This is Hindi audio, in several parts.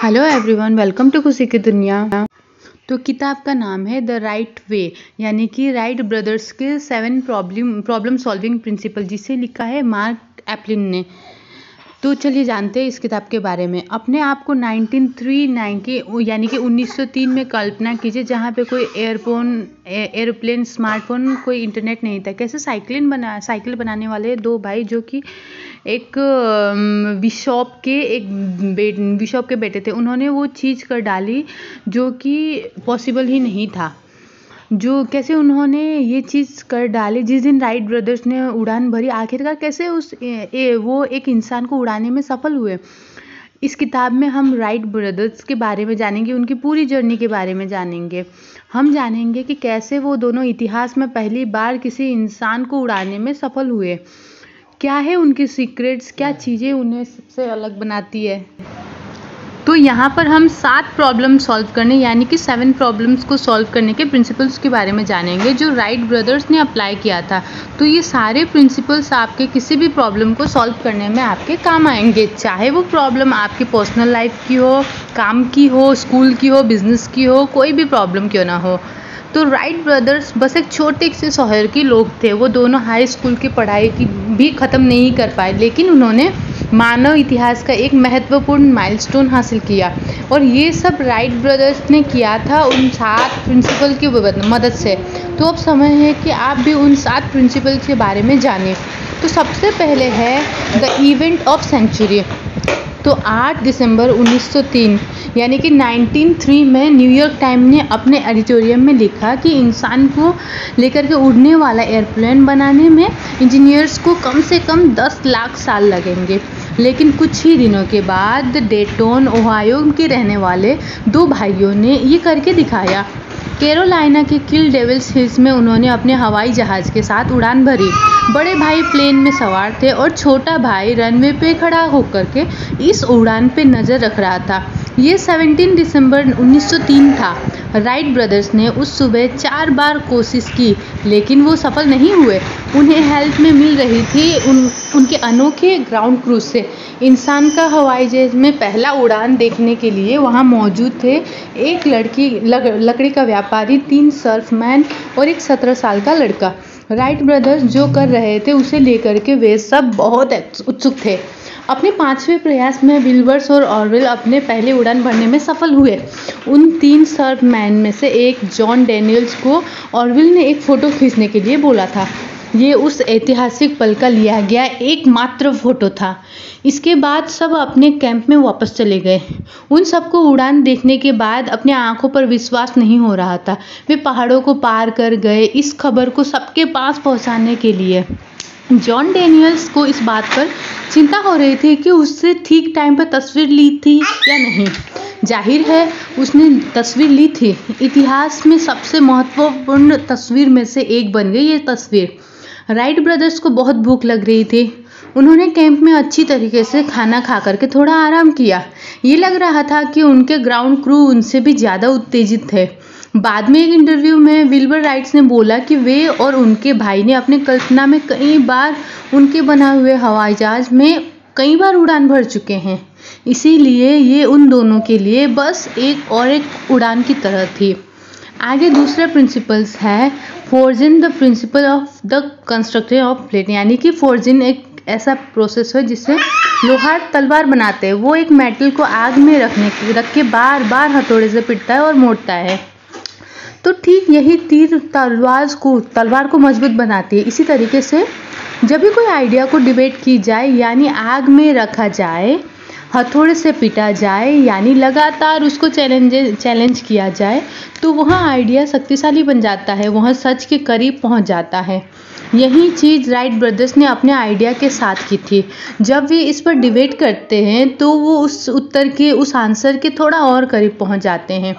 हेलो एवरीवन, वेलकम टू खुशी की दुनिया। तो किताब का नाम है द राइट वे, यानी कि राइट ब्रदर्स के 7 प्रॉब्लम सॉल्विंग प्रिंसिपल, जिसे लिखा है मार्क एप्लिन ने। तो चलिए जानते हैं इस किताब के बारे में। अपने आप को 1903 यानी कि 1903 में कल्पना कीजिए, जहाँ पे कोई एयरप्लेन, स्मार्टफोन, कोई इंटरनेट नहीं था। कैसे साइकिल बनाने वाले 2 भाई, जो कि एक बिशॉप के बेटे थे, उन्होंने वो चीज़ कर डाली जो कि पॉसिबल ही नहीं था। जो कैसे उन्होंने ये चीज़ कर डाली, जिस दिन राइट ब्रदर्स ने उड़ान भरी, आखिरकार कैसे वो एक इंसान को उड़ाने में सफल हुए। इस किताब में हम राइट ब्रदर्स के बारे में जानेंगे, उनकी पूरी जर्नी के बारे में जानेंगे। हम जानेंगे कि कैसे वो दोनों इतिहास में पहली बार किसी इंसान को उड़ाने में सफल हुए। क्या है उनके सीक्रेट्स, क्या चीज़ें उन्हें सबसे अलग बनाती है। तो यहाँ पर हम 7 प्रॉब्लम सॉल्व करने, यानी कि 7 प्रॉब्लम्स को सॉल्व करने के प्रिंसिपल्स के बारे में जानेंगे, जो राइट ब्रदर्स ने अप्लाई किया था। तो ये सारे प्रिंसिपल्स आपके किसी भी प्रॉब्लम को सॉल्व करने में आपके काम आएंगे, चाहे वो प्रॉब्लम आपकी पर्सनल लाइफ की हो, काम की हो, स्कूल की हो, बिजनेस की हो, कोई भी प्रॉब्लम क्यों ना हो। तो राइट ब्रदर्स बस एक छोटे से शहर के लोग थे। वो दोनों हाई स्कूल की पढ़ाई की भी ख़त्म नहीं कर पाए, लेकिन उन्होंने मानव इतिहास का एक महत्वपूर्ण माइलस्टोन हासिल किया। और ये सब राइट ब्रदर्स ने किया था उन 7 प्रिंसिपल की मदद से। तो अब समय है कि आप भी उन 7 प्रिंसिपल के बारे में जानें। तो सबसे पहले है द इवेंट ऑफ सेंचुरी। तो 8 दिसंबर 1903 यानी कि 1903 में न्यूयॉर्क टाइम ने अपने एडिटोरियम में लिखा कि इंसान को लेकर के उड़ने वाला एयरप्लेन बनाने में इंजीनियर्स को कम से कम 10 लाख साल लगेंगे। लेकिन कुछ ही दिनों के बाद डेटोन, ओहायो के रहने वाले 2 भाइयों ने ये करके दिखाया। कैरोलिना के किल डेविल्स हिल्स में उन्होंने अपने हवाई जहाज़ के साथ उड़ान भरी। बड़े भाई प्लेन में सवार थे और छोटा भाई रनवे पे खड़ा होकर के इस उड़ान पे नज़र रख रहा था। ये 17 दिसंबर 1903 था। राइट ब्रदर्स ने उस सुबह 4 बार कोशिश की, लेकिन वो सफल नहीं हुए। उन्हें हेल्प में मिल रही थी उनके अनोखे ग्राउंड क्रूज से। इंसान का हवाई जहाज में पहला उड़ान देखने के लिए वहाँ मौजूद थे एक लकड़ी का व्यापारी, 3 सर्फमैन और एक 17 साल का लड़का। राइट ब्रदर्स जो कर रहे थे उसे लेकर के वे सब बहुत उत्सुक थे। अपने 5वें प्रयास में विल्बर्स और ऑरवेल अपने पहले उड़ान भरने में सफल हुए। उन 3 सर्फमैन में से एक जॉन डैनियल्स को ऑरवेल ने एक फ़ोटो खींचने के लिए बोला था। ये उस ऐतिहासिक पल का लिया गया एकमात्र फ़ोटो था। इसके बाद सब अपने कैंप में वापस चले गए। उन सबको उड़ान देखने के बाद अपने आंखों पर विश्वास नहीं हो रहा था। वे पहाड़ों को पार कर गए इस खबर को सबके पास पहुंचाने के लिए। जॉन डैनियल्स को इस बात पर चिंता हो रही थी कि उससे ठीक टाइम पर तस्वीर ली थी या नहीं। जाहिर है उसने तस्वीर ली थी। इतिहास में सबसे महत्वपूर्ण तस्वीर में से एक बन गई ये तस्वीर। राइट ब्रदर्स को बहुत भूख लग रही थी। उन्होंने कैंप में अच्छी तरीके से खाना खा करके थोड़ा आराम किया। ये लग रहा था कि उनके ग्राउंड क्रू उनसे भी ज़्यादा उत्तेजित थे। बाद में एक इंटरव्यू में विल्बर राइट्स ने बोला कि वे और उनके भाई ने अपने कल्पना में कई बार उनके बनाए हुए हवाई जहाज में कई बार उड़ान भर चुके हैं। इसीलिए ये उन दोनों के लिए बस एक उड़ान की तरह थी। आगे दूसरा प्रिंसिपल्स है forging the principle of the construction of plate, यानी कि फोर्जिंग एक ऐसा प्रोसेस है जिससे लोहार तलवार बनाते हैं। वो एक मेटल को आग में रख के बार बार हथौड़े से पीटता है और मोड़ता है। तो ठीक यही तीर तलवार को मजबूत बनाती है। इसी तरीके से जब भी कोई आइडिया को डिबेट की जाए, यानी आग में रखा जाए, हथौड़े से पीटा जाए, यानी लगातार उसको चैलेंज किया जाए, तो वह आइडिया शक्तिशाली बन जाता है, वह सच के करीब पहुंच जाता है। यही चीज़ राइट ब्रदर्स ने अपने आइडिया के साथ की थी। जब वे इस पर डिबेट करते हैं तो वो उस उत्तर के, उस आंसर के थोड़ा और करीब पहुंच जाते हैं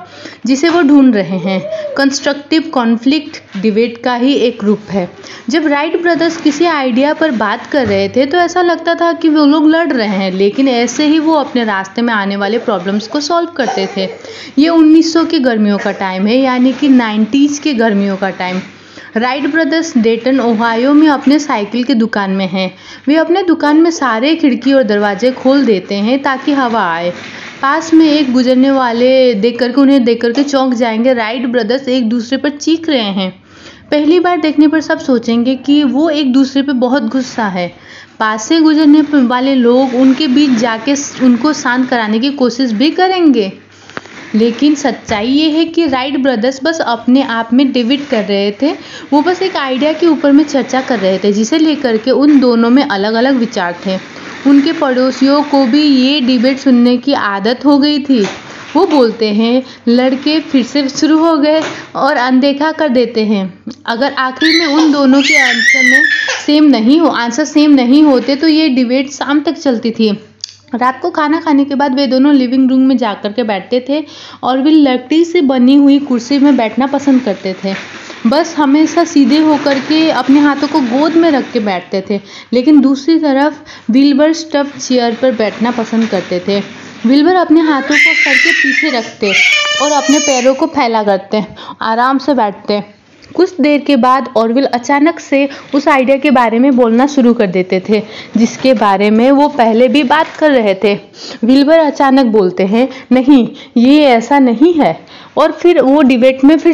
जिसे वो ढूंढ रहे हैं। कंस्ट्रक्टिव कॉन्फ्लिक्ट डिबेट का ही एक रूप है। जब राइट ब्रदर्स किसी आइडिया पर बात कर रहे थे तो ऐसा लगता था कि वो लोग लड़ रहे हैं, लेकिन ऐसे ही वो अपने रास्ते में आने वाले प्रॉब्लम्स को सॉल्व करते थे। ये 1900 की गर्मियों का टाइम है, यानी कि 90s के गर्मियों का टाइम। राइट ब्रदर्स डेटन ओहायो में अपने साइकिल की दुकान में हैं। वे अपने दुकान में सारे खिड़की और दरवाजे खोल देते हैं ताकि हवा आए। पास में एक गुजरने वाले उन्हें देख करके चौंक जाएंगे। राइट ब्रदर्स एक दूसरे पर चीख रहे हैं। पहली बार देखने पर सब सोचेंगे कि वो एक दूसरे पे बहुत गुस्सा है। पास से गुजरने वाले लोग उनके बीच जाके उनको शांत कराने की कोशिश भी करेंगे, लेकिन सच्चाई ये है कि राइट ब्रदर्स बस अपने आप में डिबेट कर रहे थे। वो बस एक आइडिया के ऊपर में चर्चा कर रहे थे जिसे लेकर के उन दोनों में अलग अलग विचार थे। उनके पड़ोसियों को भी ये डिबेट सुनने की आदत हो गई थी। वो बोलते हैं, लड़के फिर से शुरू हो गए और अनदेखा कर देते हैं। अगर आखिरी में उन दोनों के आंसर सेम नहीं होते तो ये डिबेट शाम तक चलती थी। रात को खाना खाने के बाद वे दोनों लिविंग रूम में जाकर के बैठते थे और वे लकड़ी से बनी हुई कुर्सी में बैठना पसंद करते थे। बस हमेशा सीधे होकर के अपने हाथों को गोद में रख के बैठते थे। लेकिन दूसरी तरफ विल्बर स्टफ चेयर पर बैठना पसंद करते थे। विल्बर अपने हाथों को सर के पीछे रखते और अपने पैरों को फैला करते, आराम से बैठते। कुछ देर के बाद ऑरविल अचानक से उस आइडिया के बारे में बोलना शुरू कर देते थे जिसके बारे में वो पहले भी बात कर रहे थे। विल्बर अचानक बोलते हैं, नहीं, ये ऐसा नहीं है। और फिर वो डिबेट फिर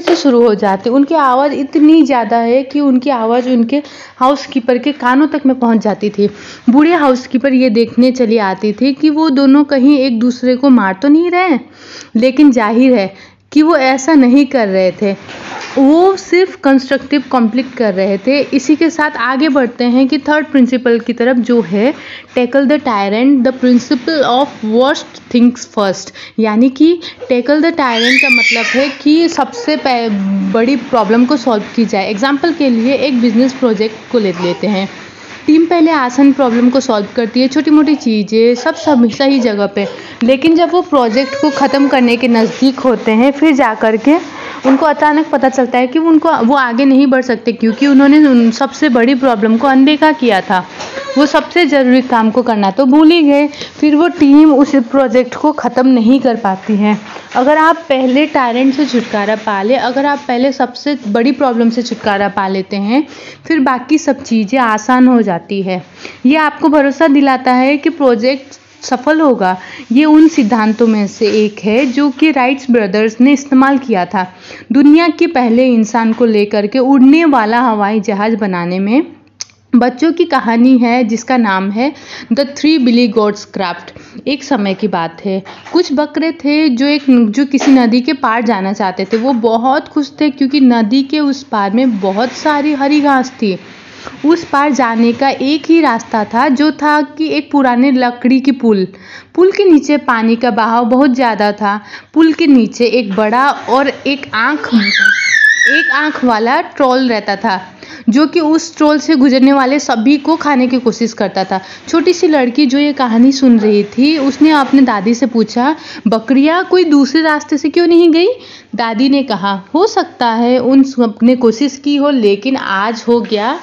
से शुरू हो जाती। उनकी आवाज़ इतनी ज़्यादा है कि उनकी आवाज़ उनके हाउसकीपर के कानों तक में पहुंच जाती थी। बूढ़े हाउसकीपर ये देखने चली आती थी कि वो दोनों कहीं एक दूसरे को मार तो नहीं रहे, लेकिन जाहिर है कि वो ऐसा नहीं कर रहे थे। वो सिर्फ कंस्ट्रक्टिव कॉन्फ्लिक्ट कर रहे थे। इसी के साथ आगे बढ़ते हैं कि थर्ड प्रिंसिपल की तरफ, जो है tackle the tyrant, the principle of worst things first. यानी कि टैकल द टायरेंट का मतलब है कि सबसे बड़ी प्रॉब्लम को सॉल्व की जाए। एग्जाम्पल के लिए एक बिजनेस प्रोजेक्ट को लेते हैं। टीम पहले आसान प्रॉब्लम को सॉल्व करती है, छोटी मोटी चीज़ें सब सही जगह पे। लेकिन जब वो प्रोजेक्ट को ख़त्म करने के नज़दीक होते हैं, फिर जा कर के उनको अचानक पता चलता है कि वो आगे नहीं बढ़ सकते क्योंकि उन्होंने सबसे बड़ी प्रॉब्लम को अनदेखा किया था। वो सबसे ज़रूरी काम को करना तो भूल ही गए। फिर वो टीम उस प्रोजेक्ट को ख़त्म नहीं कर पाती है। अगर आप पहले टायरेंट से छुटकारा पा लें, अगर आप पहले सबसे बड़ी प्रॉब्लम से छुटकारा पा लेते हैं, फिर बाकी सब चीज़ें आसान हो जाती है। ये आपको भरोसा दिलाता है कि प्रोजेक्ट सफल होगा। ये उन सिद्धांतों में से एक है जो कि राइट्स ब्रदर्स ने इस्तेमाल किया था दुनिया के पहले इंसान को लेकर के उड़ने वाला हवाई जहाज़ बनाने में। बच्चों की कहानी है जिसका नाम है the three billy goats craft. एक समय की बात है, कुछ बकरे थे जो किसी नदी के पार जाना चाहते थे। वो बहुत खुश थे क्योंकि नदी के उस पार में बहुत सारी हरी घास थी। उस पार जाने का एक ही रास्ता था, जो था कि एक पुराने लकड़ी की पुल के नीचे पानी का बहाव बहुत ज़्यादा था। पुल के नीचे एक बड़ा और एक आँख वाला ट्रोल रहता था जो कि उस ट्रोल से गुजरने वाले सभी को खाने की कोशिश करता था। छोटी सी लड़की जो ये कहानी सुन रही थी, उसने अपने दादी से पूछा, बकरियाँ कोई दूसरे रास्ते से क्यों नहीं गई? दादी ने कहा, हो सकता है उन सबने कोशिश की हो, लेकिन आज हो गया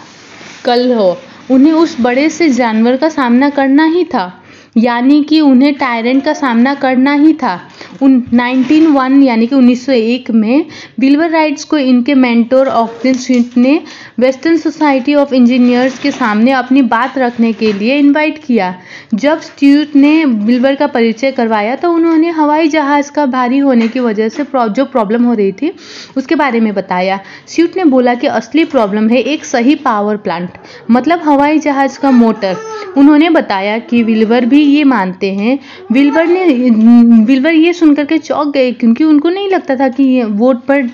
कल हो। उन्हें उस बड़े से जानवर का सामना करना ही था, यानी कि उन्हें टायरेंट का सामना करना ही था। 1901 यानी कि 1901 में विल्बर राइट्स को इनके मेंटोर ऑक्टन स्वीट ने वेस्टर्न सोसाइटी ऑफ इंजीनियर्स के सामने अपनी बात रखने के लिए इनवाइट किया। जब स्ट्यूट ने विल्बर का परिचय करवाया तो उन्होंने हवाई जहाज़ का भारी होने की वजह से जो प्रॉब्लम हो रही थी उसके बारे में बताया। स्ट्यूट ने बोला कि असली प्रॉब्लम है एक सही पावर प्लांट, मतलब हवाई जहाज़ का मोटर। उन्होंने बताया कि विल्बर भी ये मानते हैं। विल्बर ये सुनकर के चौंक गए क्योंकि उनको नहीं लगता था कि वोट पर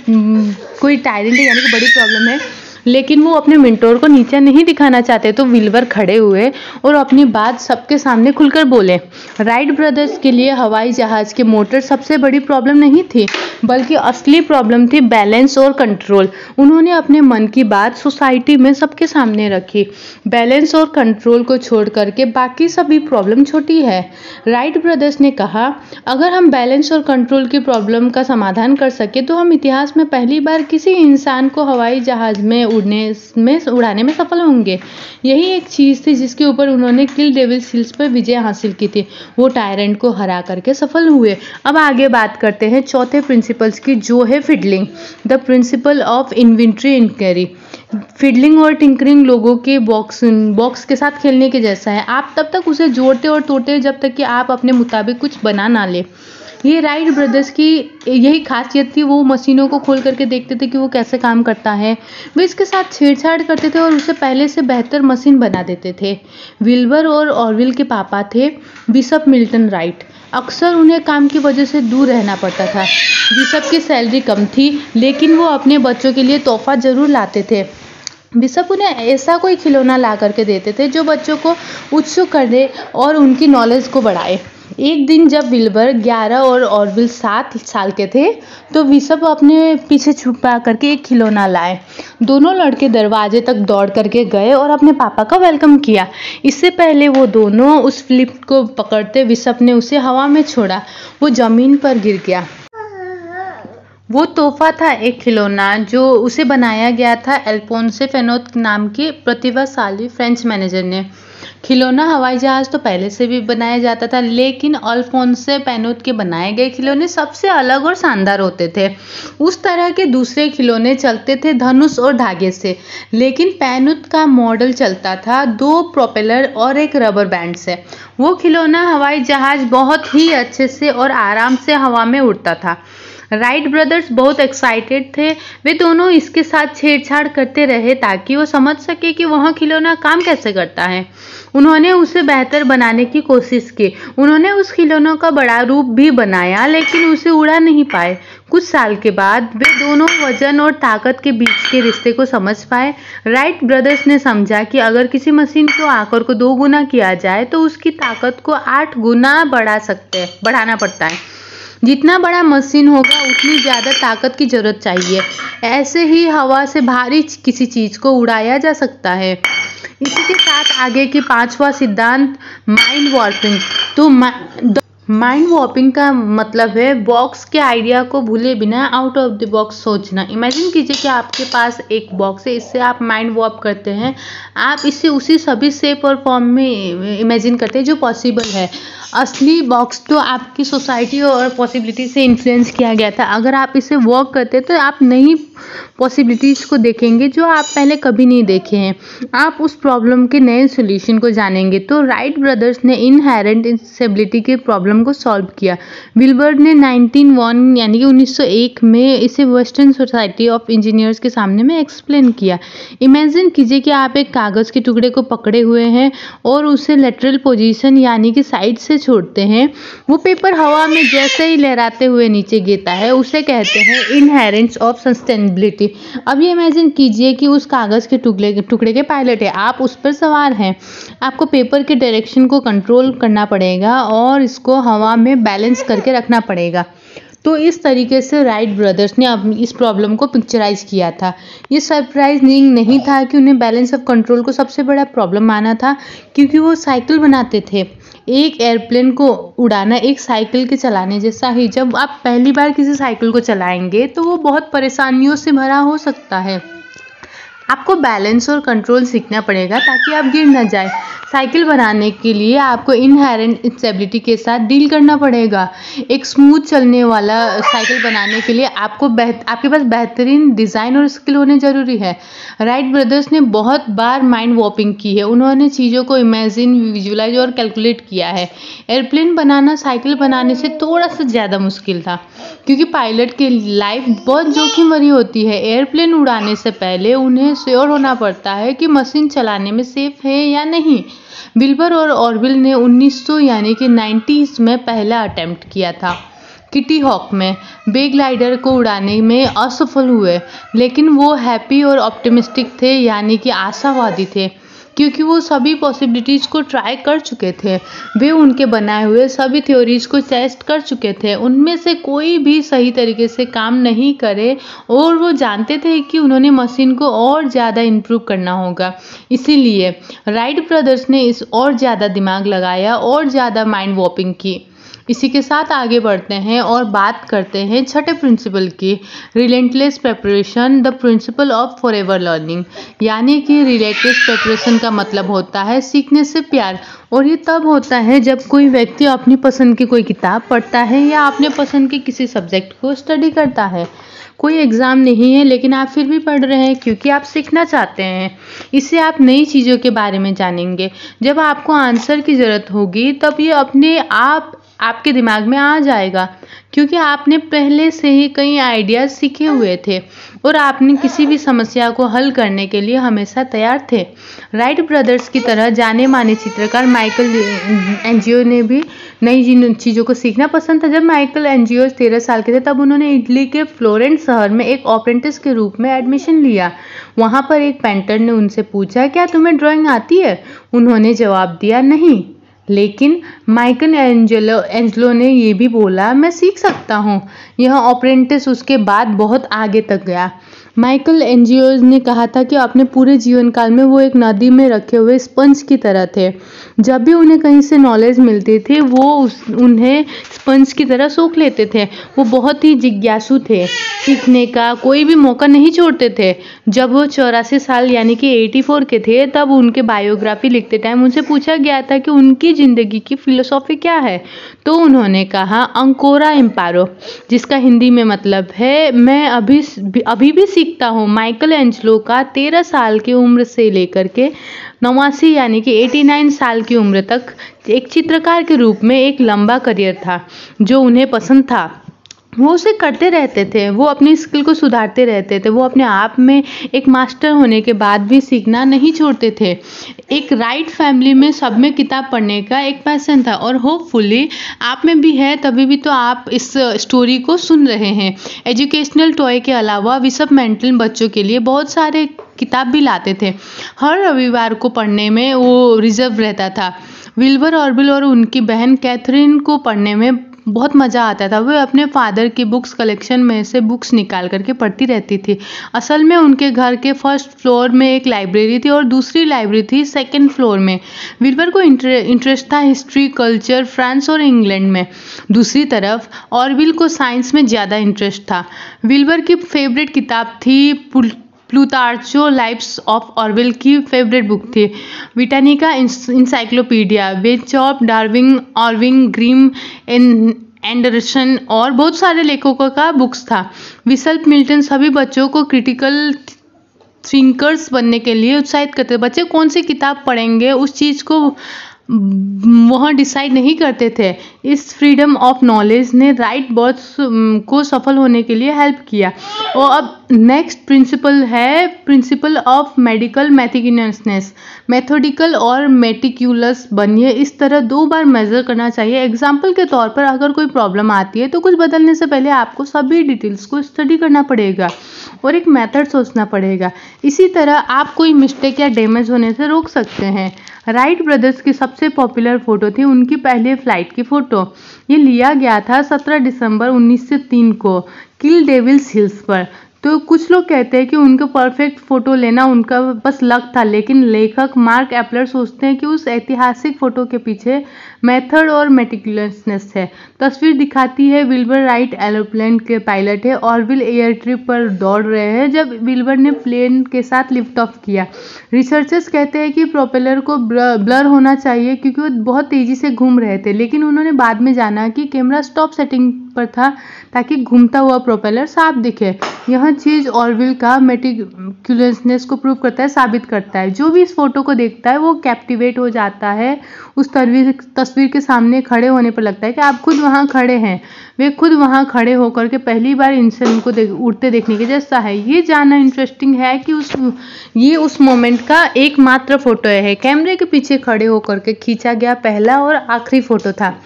कोई टायरेंट यानी कि बड़ी प्रॉब्लम है, लेकिन वो अपने मेंटोर को नीचा नहीं दिखाना चाहते। तो विल्बर खड़े हुए और अपनी बात सबके सामने खुलकर बोले। राइट ब्रदर्स के लिए हवाई जहाज़ के मोटर सबसे बड़ी प्रॉब्लम नहीं थी, बल्कि असली प्रॉब्लम थी बैलेंस और कंट्रोल। उन्होंने अपने मन की बात सोसाइटी में सबके सामने रखी। बैलेंस और कंट्रोल को छोड़ करके बाकी सभी प्रॉब्लम छोटी है। राइट ब्रदर्स ने कहा, अगर हम बैलेंस और कंट्रोल की प्रॉब्लम का समाधान कर सके तो हम इतिहास में पहली बार किसी इंसान को हवाई जहाज़ में उड़ाने में सफल होंगे। यही एक चीज़ थी जिसके ऊपर उन्होंने किल डेविल सील्स पर विजय हासिल की थी। वो टायरेंट को हरा करके सफल हुए। अब आगे बात करते हैं चौथे प्रिंसिपल्स की, जो है fiddling, the principle of inventory inquiry. Fiddling और टिंकरिंग लोगों के बॉक्स के साथ खेलने के जैसा है। आप तब तक उसे जोड़ते और तोड़ते जब तक कि आप अपने मुताबिक कुछ बना ना ले। ये राइट ब्रदर्स की यही खासियत थी। वो मशीनों को खोल करके देखते थे कि वो कैसे काम करता है। वे इसके साथ छेड़छाड़ करते थे और उसे पहले से बेहतर मशीन बना देते थे। विल्बर और ऑरविल के पापा थे बिशप मिल्टन राइट। अक्सर उन्हें काम की वजह से दूर रहना पड़ता था। बिशप की सैलरी कम थी, लेकिन वो अपने बच्चों के लिए तोहफा जरूर लाते थे। बिशप उन्हें ऐसा कोई खिलौना ला करके देते थे जो बच्चों को उत्सुक कर दे और उनकी नॉलेज को बढ़ाए। एक दिन जब विल्बर 11 और ऑरविल 7 साल के थे, तो बिशप अपने पीछे छुपा करके एक खिलौना लाए। दोनों लड़के दरवाजे तक दौड़ करके गए और अपने पापा का वेलकम किया। इससे पहले वो दोनों उस फ्लिप को पकड़ते, बिशप ने उसे हवा में छोड़ा। वो जमीन पर गिर गया। वो तोहफा था एक खिलौना जो उसे बनाया गया था अल्फोंसे फेनोत नाम के प्रतिभाशाली फ्रेंच मैनेजर ने। खिलौना हवाई जहाज तो पहले से भी बनाया जाता था, लेकिन अल्फोंसे पेनोत के बनाए गए खिलौने सबसे अलग और शानदार होते थे। उस तरह के दूसरे खिलौने चलते थे धनुष और धागे से, लेकिन पेनोत का मॉडल चलता था 2 प्रोपेलर और एक रबर बैंड से। वो खिलौना हवाई जहाज बहुत ही अच्छे से और आराम से हवा में उड़ता था। राइट ब्रदर्स बहुत एक्साइटेड थे। वे दोनों इसके साथ छेड़छाड़ करते रहे ताकि वो समझ सके कि वह खिलौना काम कैसे करता है। उन्होंने उसे बेहतर बनाने की कोशिश की। उन्होंने उस खिलौनों का बड़ा रूप भी बनाया, लेकिन उसे उड़ा नहीं पाए। कुछ साल के बाद वे दोनों वजन और ताकत के बीच के रिश्ते को समझ पाए। राइट ब्रदर्स ने समझा कि अगर किसी मशीन को आकार को 2 गुना किया जाए तो उसकी ताकत को 8 गुना बढ़ाना पड़ता है। जितना बड़ा मशीन होगा उतनी ज़्यादा ताकत की जरूरत चाहिए। ऐसे ही हवा से भारी किसी चीज़ को उड़ाया जा सकता है। इसी के साथ आगे की 5वां सिद्धांत माइंड वॉर्पिंग। तो माइंड वॉर्पिंग का मतलब है बॉक्स के आइडिया को भूले बिना आउट ऑफ द बॉक्स सोचना। इमेजिन कीजिए कि आपके पास एक बॉक्स है, इससे आप माइंड वॉर्प करते हैं। आप इसे उसी सभी शेप और फॉर्म में इमेजिन करते हैं जो पॉसिबल है। असली बॉक्स तो आपकी सोसाइटी और पॉसिबिलिटी से इन्फ्लुएंस किया गया था। अगर आप इसे वर्क करते तो आप नई पॉसिबिलिटीज़ को देखेंगे जो आप पहले कभी नहीं देखे हैं। आप उस प्रॉब्लम के नए सोल्यूशन को जानेंगे। तो राइट ब्रदर्स ने इनहेरेंट इंस्टेबिलिटी के प्रॉब्लम को सॉल्व किया। विल्बर ने 1901 यानी कि 1901 में इसे वेस्टर्न सोसाइटी ऑफ इंजीनियर्स के सामने में एक्सप्लेन किया। इमेजिन कीजिए कि आप एक कागज़ के टुकड़े को पकड़े हुए हैं और उसे लेटरल पोजीशन यानी कि साइड से छोड़ते हैं। वो पेपर हवा में जैसे ही लहराते हुए नीचे गिरता है, उसे कहते हैं इनहेरेंस ऑफ सस्टेनेबिलिटी। अब ये इमेजिन कीजिए कि उस कागज़ के टुकड़े के पायलट है, आप उस पर सवार हैं। आपको पेपर के डायरेक्शन को कंट्रोल करना पड़ेगा और इसको हवा में बैलेंस करके रखना पड़ेगा। तो इस तरीके से राइट ब्रदर्स ने अपनी इस प्रॉब्लम को पिक्चराइज किया था। ये सरप्राइजिंग नहीं था कि उन्हें बैलेंस ऑफ कंट्रोल को सबसे बड़ा प्रॉब्लम माना था, क्योंकि वो साइकिल बनाते थे। एक एयरप्लेन को उड़ाना एक साइकिल के चलाने जैसा ही। जब आप पहली बार किसी साइकिल को चलाएंगे तो वो बहुत परेशानियों से भरा हो सकता है। आपको बैलेंस और कंट्रोल सीखना पड़ेगा ताकि आप गिर न जाए। साइकिल बनाने के लिए आपको इनहेरेंट इंस्टेबिलिटी के साथ डील करना पड़ेगा। एक स्मूथ चलने वाला साइकिल बनाने के लिए आपके पास बेहतरीन डिज़ाइन और स्किल होने ज़रूरी है। राइट ब्रदर्स ने बहुत बार माइंड वॉर्पिंग की है। उन्होंने चीज़ों को इमेजिन, विजुलाइज और कैलकुलेट किया है। एयरप्लेन बनाना साइकिल बनाने से थोड़ा सा ज़्यादा मुश्किल था, क्योंकि पायलट की लाइफ बहुत जोखिम भरी होती है। एयरप्लेन उड़ाने से पहले उन्हें श्योर होना पड़ता है कि मशीन चलाने में सेफ है या नहीं। विल्बर और ऑरविल ने 1900 यानी कि 90s में पहला अटेम्प्ट किया था। किटी हॉक में बे ग्लाइडर को उड़ाने में असफल हुए, लेकिन वो हैप्पी और ऑप्टिमिस्टिक थे यानी कि आशावादी थे, क्योंकि वो सभी पॉसिबिलिटीज़ को ट्राई कर चुके थे। वे उनके बनाए हुए सभी थ्योरीज को टेस्ट कर चुके थे। उनमें से कोई भी सही तरीके से काम नहीं करे और वो जानते थे कि उन्होंने मशीन को और ज़्यादा इम्प्रूव करना होगा। इसीलिए राइट ब्रदर्स ने इस और ज़्यादा दिमाग लगाया और ज़्यादा माइंड वॉर्पिंग की। इसी के साथ आगे बढ़ते हैं और बात करते हैं छठे प्रिंसिपल की, relentless preparation, the principle of forever learning. यानी कि रिलेंटलेस प्रिपरेशन का मतलब होता है सीखने से प्यार, और ये तब होता है जब कोई व्यक्ति अपनी पसंद की कोई किताब पढ़ता है या अपने पसंद के किसी सब्जेक्ट को स्टडी करता है। कोई एग्ज़ाम नहीं है लेकिन आप फिर भी पढ़ रहे हैं क्योंकि आप सीखना चाहते हैं। इससे आप नई चीज़ों के बारे में जानेंगे। जब आपको आंसर की ज़रूरत होगी तब ये अपने आप आपके दिमाग में आ जाएगा, क्योंकि आपने पहले से ही कई आइडियाज़ सीखे हुए थे और आपने किसी भी समस्या को हल करने के लिए हमेशा तैयार थे। राइट ब्रदर्स की तरह जाने माने चित्रकार माइकल एंजियो ने भी नई चीज़ों को सीखना पसंद था। जब माइकल एंजियो 13 साल के थे तब उन्होंने इटली के फ्लोरेंस शहर में एक अप्रेंटिस के रूप में एडमिशन लिया। वहाँ पर एक पेंटर ने उनसे पूछा, क्या तुम्हें ड्राइंग आती है? उन्होंने जवाब दिया, नहीं। लेकिन माइकल एंजेलो ने ये भी बोला, मैं सीख सकता हूँ। यह अप्रेंटिस उसके बाद बहुत आगे तक गया। माइकल एंजियो ने कहा था कि अपने पूरे जीवन काल में वो एक नदी में रखे हुए स्पंज की तरह थे। जब भी उन्हें कहीं से नॉलेज मिलती थी वो उन्हें स्पंज की तरह सोख लेते थे। वो बहुत ही जिज्ञासु थे, सीखने का कोई भी मौका नहीं छोड़ते थे। जब वो 84 साल यानी कि 84 के थे तब उनके बायोग्राफी लिखते टाइम उनसे पूछा गया था कि उनकी ज़िंदगी की फिलोसॉफी क्या है, तो उन्होंने कहा अंकोरा इम्पारो, जिसका हिंदी में मतलब है मैं अभी भी सीखता हूँ। माइकल एंजेलो का 13 साल की उम्र से लेकर के 89 यानी कि 89 साल की उम्र तक एक चित्रकार के रूप में एक लंबा करियर था जो उन्हें पसंद था। वो उसे करते रहते थे, वो अपनी स्किल को सुधारते रहते थे। वो अपने आप में एक मास्टर होने के बाद भी सीखना नहीं छोड़ते थे। एक राइट फैमिली में सब में किताब पढ़ने का एक पैशन था और होपफुली आप में भी है, तभी भी तो आप इस स्टोरी को सुन रहे हैं। एजुकेशनल टॉय के अलावा विशप मेंटल बच्चों के लिए बहुत सारे किताब भी लाते थे। हर रविवार को पढ़ने में वो रिजर्व रहता था। विल्बर ऑर्बिल और उनकी बहन कैथरीन को पढ़ने में बहुत मज़ा आता था। वे अपने फादर की बुक्स कलेक्शन में से बुक्स निकाल करके पढ़ती रहती थी। असल में उनके घर के फर्स्ट फ्लोर में एक लाइब्रेरी थी और दूसरी लाइब्रेरी थी सेकंड फ्लोर में। विल्बर को इंटरेस्ट था हिस्ट्री, कल्चर, फ्रांस और इंग्लैंड में। दूसरी तरफ ऑर्विल को साइंस में ज़्यादा इंटरेस्ट था। विल्बर की फेवरेट किताब थी प्लूटार्चो, लाइव्स ऑफ ऑर्वेल की फेवरेट बुक थी। ब्रिटानिका इंसाइक्लोपीडिया, वेचॉप, डार्विन, ऑर्विन, ग्रीम, एंडरसन और बहुत सारे लेखकों का बुक्स था। विल्प मिल्टन सभी बच्चों को क्रिटिकल थिंकर्स बनने के लिए उत्साहित करते थे। बच्चे कौन सी किताब पढ़ेंगे उस चीज़ को वह डिसाइड नहीं करते थे। इस फ्रीडम ऑफ नॉलेज ने राइट बर्ड्स को सफल होने के लिए हेल्प किया। और अब नेक्स्ट प्रिंसिपल है प्रिंसिपल ऑफ मेडिकल मैटिकुलसनेस। मेथोडिकल और मेटिक्यूलस बनिए, इस तरह 2 बार मेजर करना चाहिए। एग्जाम्पल के तौर पर अगर कोई प्रॉब्लम आती है तो कुछ बदलने से पहले आपको सभी डिटेल्स को स्टडी करना पड़ेगा और एक मेथड सोचना पड़ेगा। इसी तरह आप कोई मिस्टेक या डैमेज होने से रोक सकते हैं। राइट ब्रदर्स की सबसे पॉपुलर फ़ोटो थी उनकी पहले फ्लाइट की फ़ोटो। ये लिया गया था 17 दिसंबर 1903 को किल डेविल्स हिल्स पर। तो कुछ लोग कहते हैं कि उनको परफेक्ट फ़ोटो लेना उनका बस लक था, लेकिन लेखक मार्क एप्लर सोचते हैं कि उस ऐतिहासिक फ़ोटो के पीछे मेथड और मेटिकुलसनेस है। तस्वीर दिखाती है विल्बर राइट एरोप्लेन के पायलट है। ऑर्विल एयर ट्रिप पर दौड़ रहे हैं जब विल्बर ने प्लेन के साथ लिफ्ट ऑफ किया। रिसर्चर्स कहते हैं कि प्रोपेलर को ब्लर होना चाहिए क्योंकि वो बहुत तेज़ी से घूम रहे थे, लेकिन उन्होंने बाद में जाना कि कैमरा स्टॉप सेटिंग पर था ताकि घूमता हुआ प्रोपेलर साफ दिखे। यह चीज़ ऑर्विल का मेटिकुलसनेस को प्रूव करता है, साबित करता है। जो भी इस फोटो को देखता है वो कैप्टिवेट हो जाता है। उस तस्वीर के सामने खड़े होने पर लगता है कि आप खुद वहाँ खड़े हैं। वे खुद वहाँ खड़े होकर के पहली बार इंसान को उड़ते देखने के जैसा है। ये जानना इंटरेस्टिंग है कि ये उस मोमेंट का एकमात्र फोटो है। कैमरे के पीछे खड़े होकर के खींचा गया पहला और आखिरी फोटो था।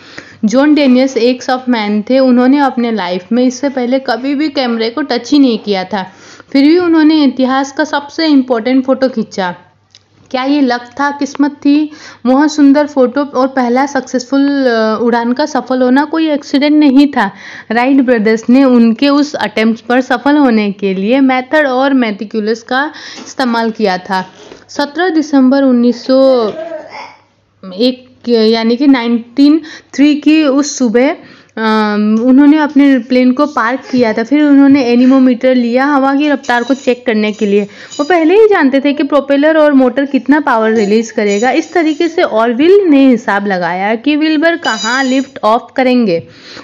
जॉन डेनियस एक सॉफ्ट मैन थे। उन्होंने अपने लाइफ में इससे पहले कभी भी कैमरे को टच ही नहीं किया था, फिर भी उन्होंने इतिहास का सबसे इम्पोर्टेंट फ़ोटो खींचा। क्या ये लक था, किस्मत थी? वह सुंदर फोटो और पहला सक्सेसफुल उड़ान का सफल होना कोई एक्सीडेंट नहीं था। राइट ब्रदर्स ने उनके उस अटेम्प्ट पर सफल होने के लिए मेथड और मेटिकुलस का इस्तेमाल किया था। 17 दिसंबर 1901 यानी कि 1903 की उस सुबह उन्होंने अपने प्लेन को पार्क किया था। फिर उन्होंने एनीमोमीटर लिया हवा की रफ्तार को चेक करने के लिए। वो पहले ही जानते थे कि प्रोपेलर और मोटर कितना पावर रिलीज करेगा। इस तरीके से ऑरविल ने हिसाब लगाया कि विल्बर कहाँ लिफ्ट ऑफ करेंगे।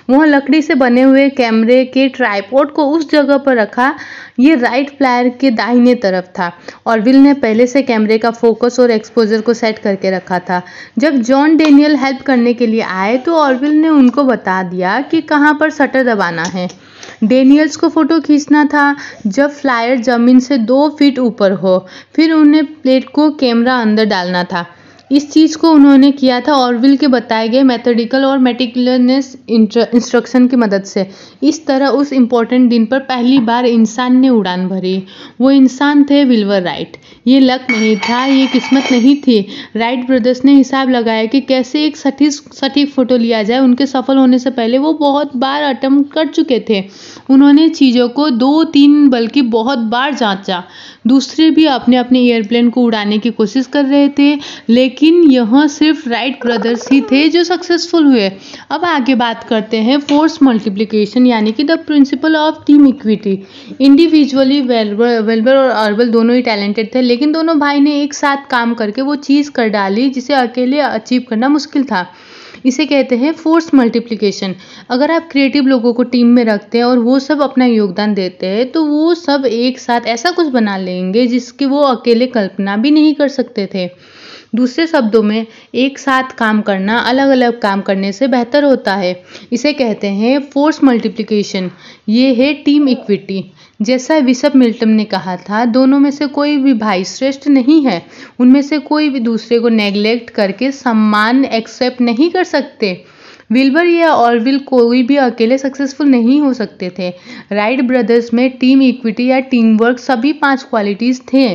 वह लकड़ी से बने हुए कैमरे के ट्राइपॉड को उस जगह पर रखा। ये राइट फ्लायर के दाहिने तरफ था। ऑरविल ने पहले से कैमरे का फोकस और एक्सपोजर को सेट करके रखा था। जब जॉन डेनियल हेल्प करने के लिए आए तो ऑरविल ने उनको बता दिया कि कहाँ पर शटर दबाना है। डेनियल्स को फोटो खींचना था जब फ्लायर जमीन से 2 फीट ऊपर हो। फिर उन्हें प्लेट को कैमरा अंदर डालना था। इस चीज़ को उन्होंने किया था ऑरविल के बताए गए मेथोडिकल और मेटिकुलस इंस्ट्रक्शन की मदद से। इस तरह उस इम्पोर्टेंट दिन पर पहली बार इंसान ने उड़ान भरी। वो इंसान थे विल्बर राइट। ये लक नहीं था, ये किस्मत नहीं थी। राइट ब्रदर्स ने हिसाब लगाया कि कैसे एक सटीक फोटो लिया जाए। उनके सफल होने से पहले वो बहुत बार अटेम्प्ट कर चुके थे। उन्होंने चीज़ों को 2-3 बल्कि बहुत बार जांचा। दूसरे भी अपने अपने एयरप्लेन को उड़ाने की कोशिश कर रहे थे, लेकिन यह सिर्फ राइट ब्रदर्स ही थे जो सक्सेसफुल हुए। अब आगे बात करते हैं फोर्स मल्टीप्लिकेशन यानी कि the principle of team equity. Individually Wilbur और ऑरविल दोनों ही टैलेंटेड थे, लेकिन दोनों भाई ने एक साथ काम करके वो चीज़ कर डाली जिसे अकेले अचीव करना मुश्किल था। इसे कहते हैं फोर्स मल्टीप्लिकेशन। अगर आप क्रिएटिव लोगों को टीम में रखते हैं और वो सब अपना योगदान देते हैं तो वो सब एक साथ ऐसा कुछ बना लेंगे जिसकी वो अकेले कल्पना भी नहीं कर सकते थे। दूसरे शब्दों में एक साथ काम करना अलग अलग काम करने से बेहतर होता है। इसे कहते हैं फोर्स मल्टीप्लिकेशन। ये है टीम इक्विटी। जैसा बिशप मिल्टन ने कहा था, दोनों में से कोई भी भाई श्रेष्ठ नहीं है। उनमें से कोई भी दूसरे को नेग्लेक्ट करके सम्मान एक्सेप्ट नहीं कर सकते। विल्बर या ऑरविल कोई भी अकेले सक्सेसफुल नहीं हो सकते थे। राइट ब्रदर्स में टीम इक्विटी या टीम वर्क सभी 5 क्वालिटीज थे।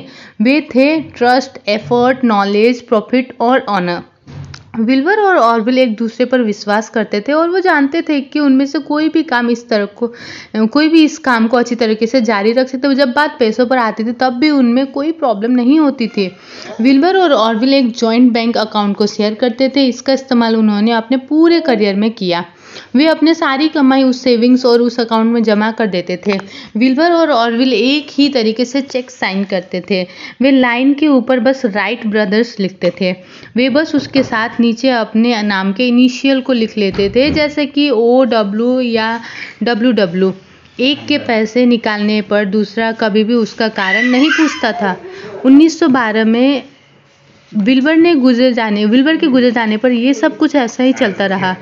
वे थे ट्रस्ट, एफर्ट, नॉलेज, प्रॉफिट और ऑनर। विल्बर और ऑरविल एक दूसरे पर विश्वास करते थे और वो जानते थे कि उनमें से कोई भी इस काम को अच्छी तरीके से जारी रख सकते। जब बात पैसों पर आती थी तब भी उनमें कोई प्रॉब्लम नहीं होती थी। विल्बर और ऑरविल एक जॉइंट बैंक अकाउंट को शेयर करते थे। इसका इस्तेमाल उन्होंने अपने पूरे करियर में किया। वे अपने सारी कमाई उस सेविंग्स और उस अकाउंट में जमा कर देते थे। विल्बर और ऑरविल एक ही तरीके से चेक साइन करते थे। वे लाइन के ऊपर बस राइट ब्रदर्स लिखते थे। वे बस उसके साथ नीचे अपने नाम के इनिशियल को लिख लेते थे, जैसे कि OW या WW। एक के पैसे निकालने पर दूसरा कभी भी उसका कारण नहीं पूछता था। 1912 में विल्बर के गुजर जाने पर यह सब कुछ ऐसा ही चलता रहा।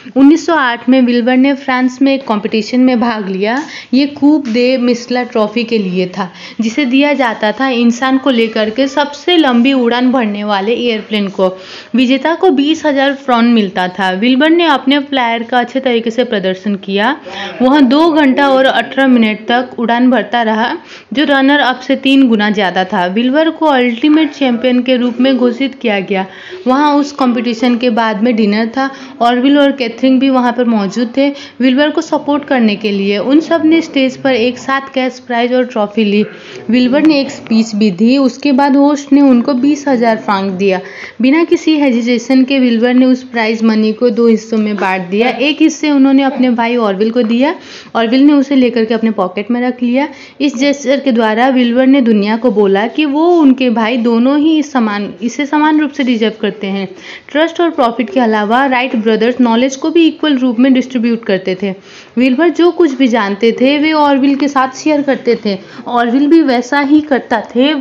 1908 में विल्बर ने फ्रांस में एक कंपटीशन में भाग लिया। ये कूप दे मिसला ट्रॉफी के लिए था, जिसे दिया जाता था इंसान को लेकर के सबसे लंबी उड़ान भरने वाले एयरप्लेन को। विजेता को 20,000 फ्रॉन मिलता था। विल्बर ने अपने फ्लायर का अच्छे तरीके से प्रदर्शन किया। वह 2 घंटा और 18 मिनट तक उड़ान भरता रहा, जो रनर अप से 3 गुना ज़्यादा था। विल्बर को अल्टीमेट चैंपियन के रूप में घोषित किया गया। वहाँ उस कंपटीशन के बाद में डिनर था। ऑरविल और कैथरीन भी वहाँ पर मौजूद थे विल्बर को सपोर्ट करने के लिए। उन सब ने स्टेज पर एक साथ कैश प्राइज और ट्रॉफी ली। विल्बर ने एक स्पीच भी दी। उसके बाद होस्ट ने उनको 20,000 फ्रांक दिया। बिना किसी हेजिटेशन के विल्बर ने उस प्राइज मनी को 2 हिस्सों में बांट दिया। एक हिस्से उन्होंने अपने भाई ऑरविल को दिया। ऑरविल ने उसे लेकर के अपने पॉकेट में रख लिया। इस जेस्चर के द्वारा विल्बर ने दुनिया को बोला कि वो उनके भाई दोनों ही इसे समान रूप से डिजर्व करते हैं। ट्रस्ट और प्रॉफिट के अलावा राइट ब्रदर्स नॉलेज को भी इक्वल रूप में डिस्ट्रीब्यूट करते थे। विल्बर जो कुछ भी जानते थे वे ऑरविल के साथ शेयर करते थे। ऑरविल भी वैसा ही करता थे।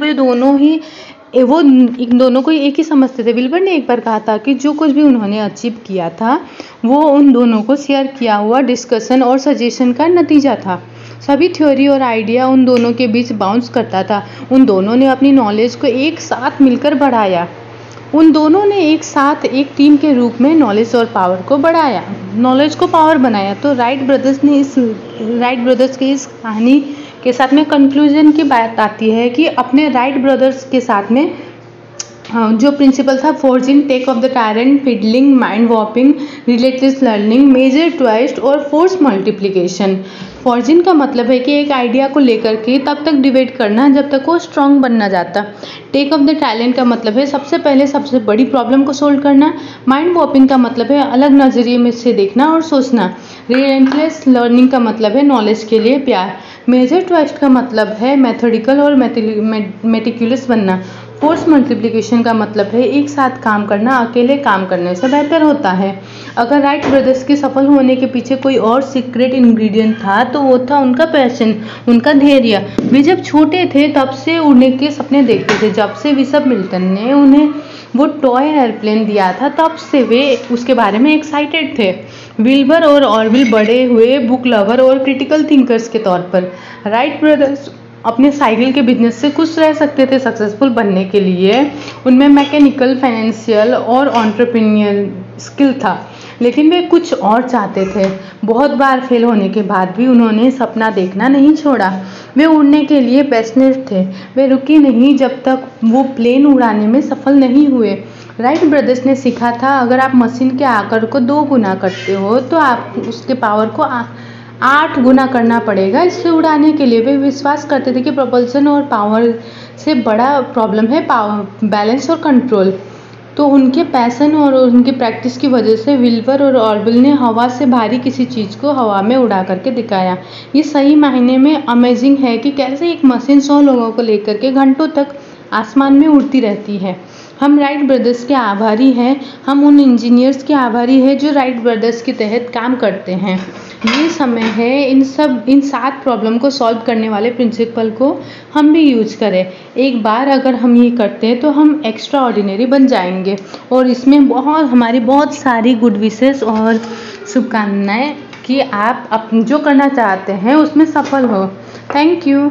वो इन दोनों को एक ही समझते थे। विल्बर ने एक बार कहा था कि जो कुछ भी उन्होंने अचीव किया था वो उन दोनों को शेयर किया हुआ डिस्कशन और सजेशन का नतीजा था। सभी थ्योरी और आइडिया उन दोनों के बीच बाउंस करता था। उन दोनों ने अपनी नॉलेज को एक साथ मिलकर बढ़ाया। उन दोनों ने एक साथ एक टीम के रूप में नॉलेज और पावर को बढ़ाया, नॉलेज को पावर बनाया। तो राइट ब्रदर्स की इस कहानी के साथ में कंक्लूजन की बात आती है कि अपने राइट ब्रदर्स के साथ में जो प्रिंसिपल था forging, take off the tyrant, fiddling, mind whopping, relative learning, major twist और फोर्स मल्टीप्लिकेशन। फॉर्जिन का मतलब है कि एक आइडिया को लेकर के तब तक डिबेट करना जब तक वो स्ट्रांग बन ना जाता। टेक ऑफ द टैलेंट का मतलब है सबसे पहले सबसे बड़ी प्रॉब्लम को सोल्व करना। माइंड वॉपिंग का मतलब है अलग नज़रिए में से देखना और सोचना। रिलेंटलेस लर्निंग का मतलब है नॉलेज के लिए प्यार। मेजर ट्रस्ट का मतलब है मैथोडिकल और मेटिकुलस बनना। फोर्स मल्टीप्लिकेशन का मतलब है एक साथ काम करना अकेले काम करने से बेहतर होता है। अगर राइट ब्रदर्स के सफल होने के पीछे कोई और सीक्रेट इंग्रेडिएंट था तो वो था उनका पैशन, उनका धैर्य। वे जब छोटे थे तब से उड़ने के सपने देखते थे। जब से बिशप मिल्टन ने उन्हें वो टॉय एयरप्लेन दिया था तब से वे उसके बारे में एक्साइटेड थे। विल्बर और ऑरविल बड़े हुए बुक लवर और क्रिटिकल थिंकर्स के तौर पर। राइट ब्रदर्स अपने साइकिल के बिजनेस से खुश रह सकते थे। सक्सेसफुल बनने के लिए उनमें मैकेनिकल, फाइनेंशियल और एंटरप्रेन्योरियल स्किल था, लेकिन वे कुछ और चाहते थे। बहुत बार फेल होने के बाद भी उन्होंने सपना देखना नहीं छोड़ा। वे उड़ने के लिए पैशनेट थे। वे रुके नहीं जब तक वो प्लेन उड़ाने में सफल नहीं हुए। राइट ब्रदर्स ने सीखा था अगर आप मशीन के आकार को 2 गुना करते हो तो आप उसके पावर को 8 गुना करना पड़ेगा इसे उड़ाने के लिए। वे विश्वास करते थे कि propulsion और पावर से बड़ा प्रॉब्लम है बैलेंस और कंट्रोल। तो उनके पैशन और उनकी प्रैक्टिस की वजह से विल्बर और ऑरविल ने हवा से भारी किसी चीज़ को हवा में उड़ा करके दिखाया। ये सही मायने में अमेजिंग है कि कैसे एक मशीन 100 लोगों को लेकर के घंटों तक आसमान में उड़ती रहती है। हम राइट ब्रदर्स के आभारी हैं। हम उन इंजीनियर्स के आभारी हैं जो राइट ब्रदर्स के तहत काम करते हैं। ये समय है इन 7 प्रॉब्लम को सॉल्व करने वाले प्रिंसिपल को हम भी यूज करें। एक बार अगर हम ये करते हैं तो हम एक्स्ट्रा ऑर्डिनरी बन जाएंगे। और इसमें हमारी बहुत सारी गुड विशेस और शुभकामनाएं कि आप जो करना चाहते हैं उसमें सफल हो। Thank you.